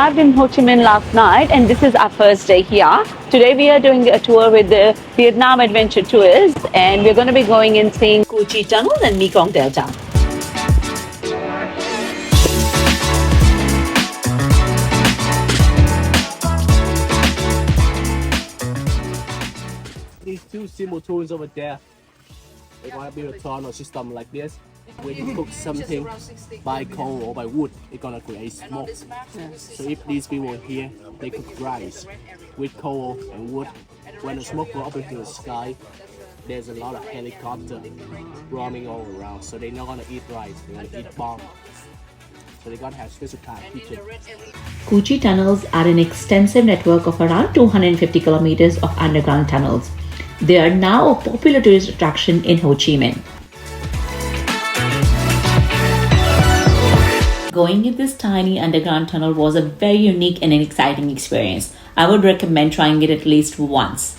arrived in Ho Chi Minh last night and this is our first day here. Today we are doing a tour with the Vietnam Adventure Tours and we're going to be going and seeing Chi Tunnels and Mekong Delta. These two simple tools over there, they want to build a tunnel system like this. When you cook something by coal or by wood, it's gonna create smoke. So if these people here, they cook rice with coal and wood, when the smoke goes up into the sky, there's a lot of helicopter roaming all around. So they're not gonna eat rice, they're gonna eat bomb. So they're gonna have special kind of kitchen. Chi tunnels are an extensive network of around 250 kilometers of underground tunnels. They are now a popular tourist attraction in Ho Chi Minh. Going in this tiny underground tunnel was a very unique and an exciting experience. I would recommend trying it at least once.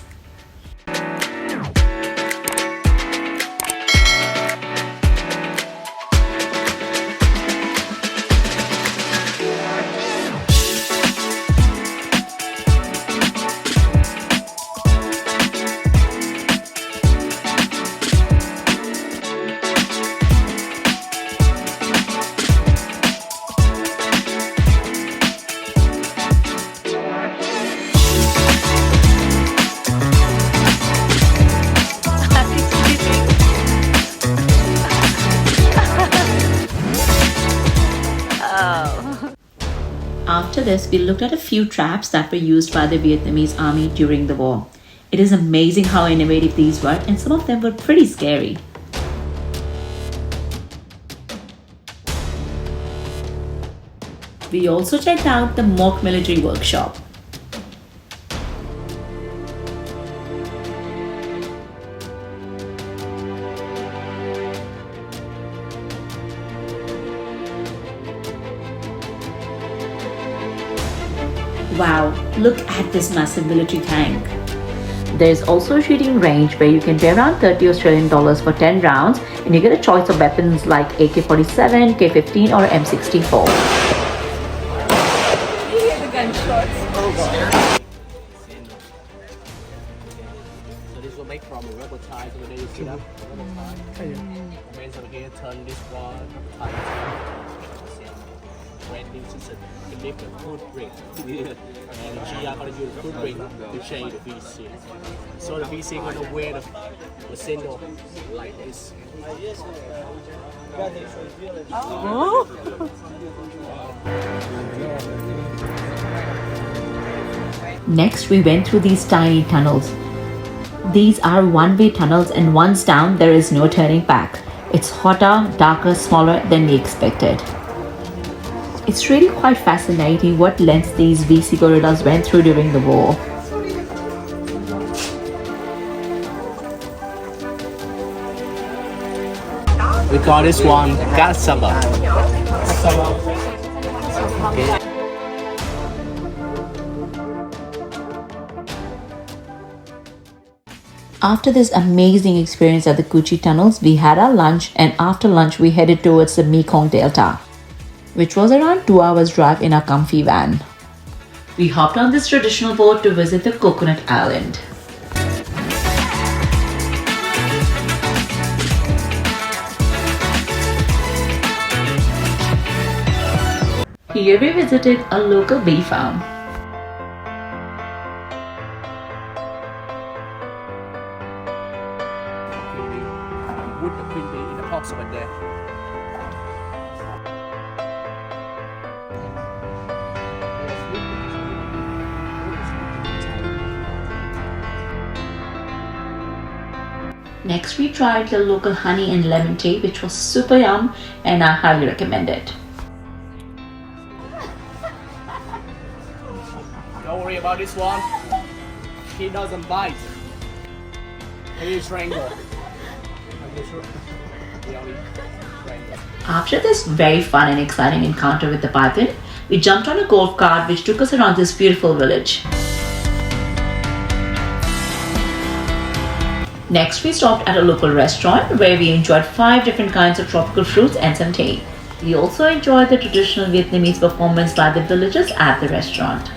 After this, we looked at a few traps that were used by the Vietnamese army during the war. It is amazing how innovative these were, and some of them were pretty scary. We also checked out the mock military workshop. Wow, look at this massive military tank. There is also a shooting range where you can pay around $30 for 10 rounds and you get a choice of weapons like AK-47, K-15 or M64. You hear the gunshots. So this will make from a rubber tie, so when you sit up, rubber tie. Means over here, turn this one, tie this is a different footprint. And she are going to use the footprint to change the VC. So the VC going to wear the symbol like this. Oh. Next, we went through these tiny tunnels. These are one-way tunnels and once down, there is no turning back. It's hotter, darker, smaller than we expected. It's really quite fascinating what lengths these VC guerrillas went through during the war. We call this one guerrilla. Okay. After this amazing experience at the Chi tunnels, we had our lunch and after lunch we headed towards the Mekong Delta, which was around 2 hours drive in our comfy van. We hopped on this traditional boat to visit the Coconut Island. Here we visited a local bee farm. Wood the queen bee in the box over there. Next we tried the local honey and lemon tea, which was super yum and I highly recommend it. Don't worry about this one. He doesn't bite. He strangle. After this very fun and exciting encounter with the python, we jumped on a golf cart which took us around this beautiful village. Next, we stopped at a local restaurant where we enjoyed 5 different kinds of tropical fruits and some tea. We also enjoyed the traditional Vietnamese performance by the villagers at the restaurant.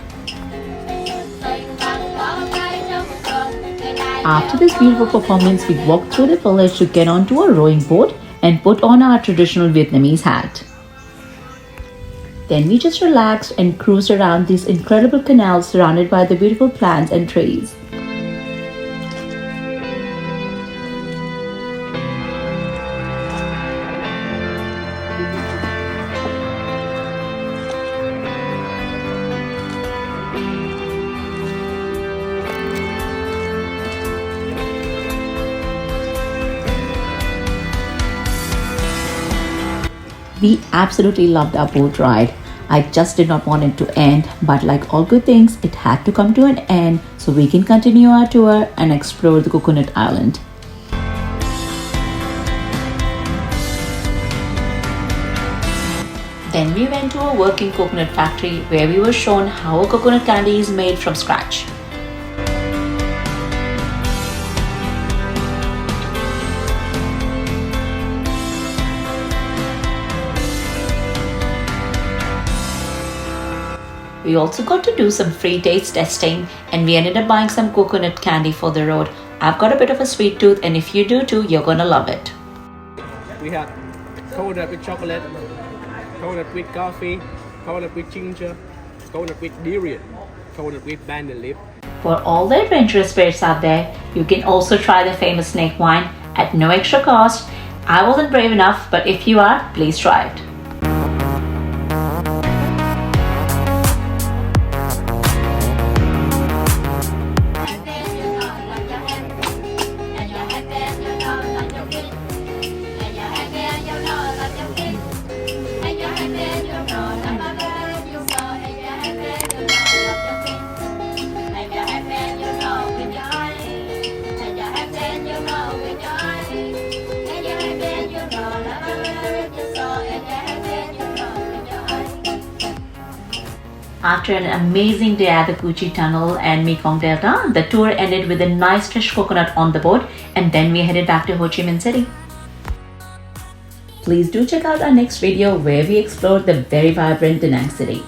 After this beautiful performance, we walked through the village to get onto a rowing boat and put on our traditional Vietnamese hat. Then we just relaxed and cruised around these incredible canals surrounded by the beautiful plants and trees. We absolutely loved our boat ride. I just did not want it to end, but like all good things, it had to come to an end so we can continue our tour and explore the Coconut Island. Then we went to a working coconut factory where we were shown how a coconut candy is made from scratch. We also got to do some free taste testing and we ended up buying some coconut candy for the road. I've got a bit of a sweet tooth and if you do too, you're gonna love it. We have coconut with chocolate, coconut with coffee, coconut with ginger, coconut with durian, coconut with banana leaf. For all the adventurous spirits out there, you can also try the famous snake wine at no extra cost. I wasn't brave enough, but if you are, please try it. After an amazing day at the Chi Tunnel and Mekong Delta, the tour ended with a nice fresh coconut on the boat and then we headed back to Ho Chi Minh City. Please do check out our next video where we explored the very vibrant Da Nang city.